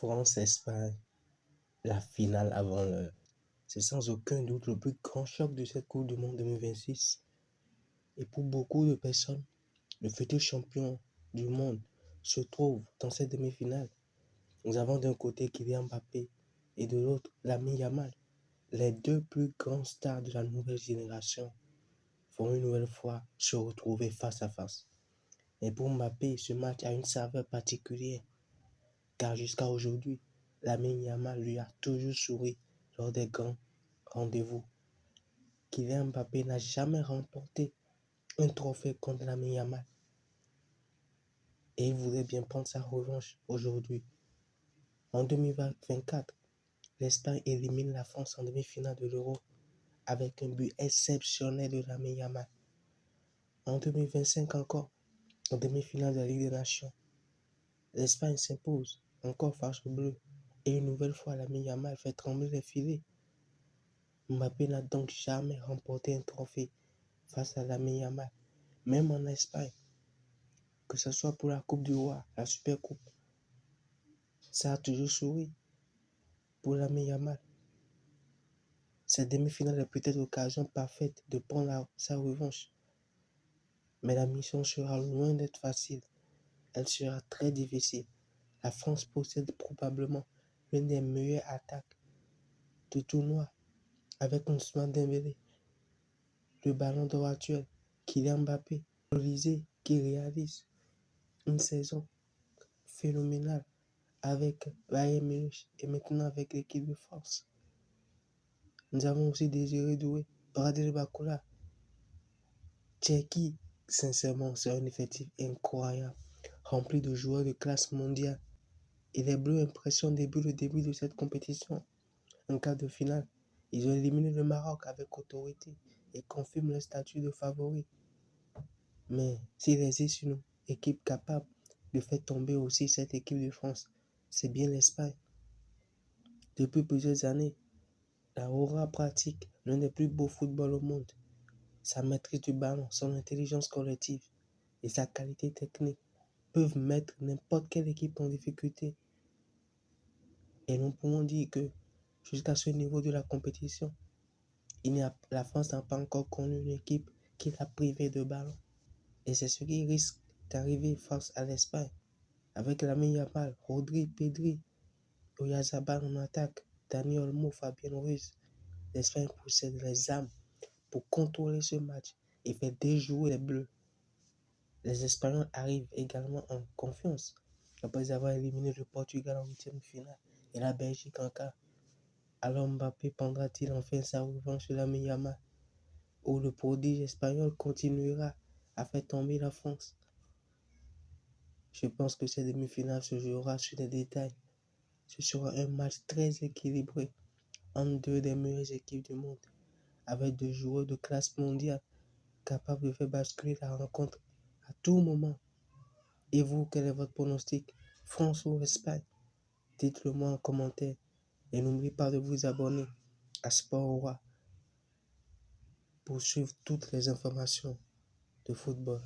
France-Espagne, la finale avant l'heure. C'est sans aucun doute le plus grand choc de cette Coupe du Monde 2026. Et pour beaucoup de personnes, le futur champion du monde se trouve dans cette demi-finale. Nous avons d'un côté Kylian Mbappé et de l'autre Lamine Yamal. Les deux plus grands stars de la nouvelle génération vont une nouvelle fois se retrouver face à face. Et pour Mbappé, ce match a une saveur particulière, car jusqu'à aujourd'hui, Lamine Yamal lui a toujours souri lors des grands rendez-vous. Kylian Mbappé n'a jamais remporté un trophée contre Lamine Yamal. Et il voudrait bien prendre sa revanche aujourd'hui. En 2024, l'Espagne élimine la France en demi-finale de l'Euro avec un but exceptionnel de Lamine Yamal. En 2025 encore, en demi-finale de la Ligue des Nations, l'Espagne s'impose encore face aux Bleus et une nouvelle fois Lamine Yamal fait trembler les filets. Mbappé n'a donc jamais remporté un trophée face à Lamine Yamal, même en Espagne, que ce soit pour la Coupe du Roi, la Super Coupe. Ça a toujours souri pour Lamine Yamal. Cette demi-finale est peut-être l'occasion parfaite de prendre sa revanche. Mais la mission sera loin d'être facile. Elle sera très difficile. La France possède probablement l'une des meilleures attaques du tournoi avec Ousmane Dembélé, le ballon d'or actuel, Kylian Mbappé, Olysée qui réalise une saison phénoménale avec Bayern Munich et maintenant avec l'équipe de France. Nous avons aussi Désiré Doué, Bradley Barcola, Tchéquie. Sincèrement, c'est un effectif incroyable, rempli de joueurs de classe mondiale. Et les Bleus impressionnent depuis le début de cette compétition. En quart de finale, ils ont éliminé le Maroc avec autorité et confirment leur statut de favori. Mais s'il existe une équipe capable de faire tomber aussi cette équipe de France, c'est bien l'Espagne. Depuis plusieurs années, la aura pratique l'un des plus beaux footballs au monde. Sa maîtrise du ballon, son intelligence collective et sa qualité technique peuvent mettre n'importe quelle équipe en difficulté. Et nous pouvons dire que jusqu'à ce niveau de la compétition, la France n'a pas encore connu une équipe qui l'a privé de ballon. Et c'est ce qui risque d'arriver face à l'Espagne. Avec Lamine Yamal, Rodri, Pedri, Oyarzabal en attaque, Dani Olmo, Fabien Ruiz. L'Espagne possède les armes pour contrôler ce match et faire déjouer les Bleus. Les Espagnols arrivent également en confiance après avoir éliminé le Portugal en huitième de finale et la Belgique en quart. Alors Mbappé prendra-t-il enfin sa revanche sur Lamine Yamal, ou le prodige espagnol continuera à faire tomber la France? Je pense que cette demi-finale se jouera sur des détails. Ce sera un match très équilibré entre deux des meilleures équipes du monde, avec deux joueurs de classe mondiale capables de faire basculer la rencontre à tout moment. Et vous, quel est votre pronostic? France ou Espagne? Dites-le moi en commentaire. Et n'oubliez pas de vous abonner à Sport Aura pour suivre toutes les informations de football.